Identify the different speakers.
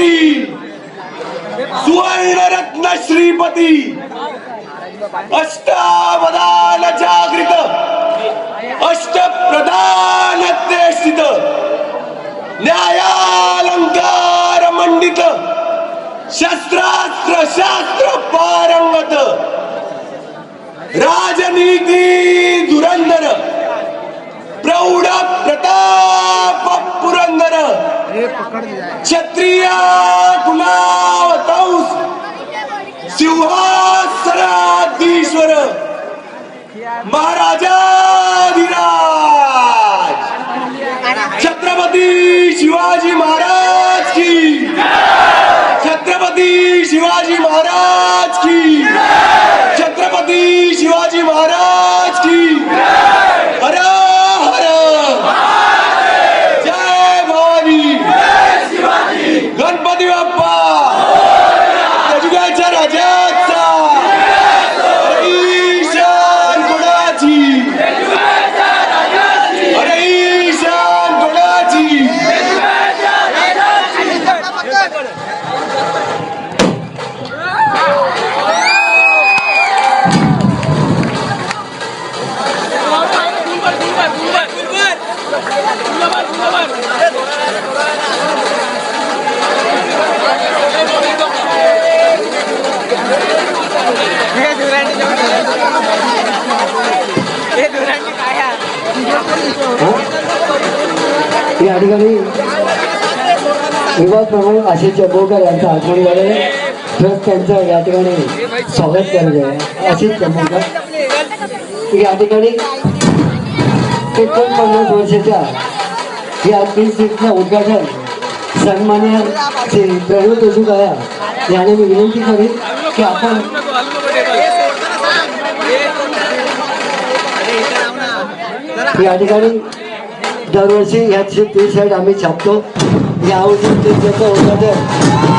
Speaker 1: छत्रपती सुवर्णरत्न श्रीपती अष्टावधान जागृत अष्टप्रधान स्थित न्यायालंकार मंडित शस्त्रास्त्र शास्त्र पारंगत राजनीती धुरंधर प्रौढ प्रताप पुरंदर क्षत्रिय कुलावतंस सिंहासनाधीश्वर महाराजाधिराज छत्रपती शिवाजी महाराज की छत्रपती शिवाजी महाराज की छत्रपती शिवाजी महाराज की हर हर जय भवानी गणपती बाप्पा युगाच्या राजाचा ईशान कोणाची अरे ईशान कोणाची
Speaker 2: या ठिकाणी विभाग प्रमुख आशिष चंबोकर यांचं आगमन झाले तर त्यांचं या ठिकाणी स्वागत केलं आहे. आशिष चंबोकर या ठिकाणी 49 वर्षाच्या या सीटचं उद्घाटन सन्मान्य श्री प्रवीण तोजुकाया याने मी विनंती करीन की आपण या ठिकाणी दरवर्षी ह्या टी शर्ट आम्ही छापतो. यावर्षी त्याचं उद्घाटन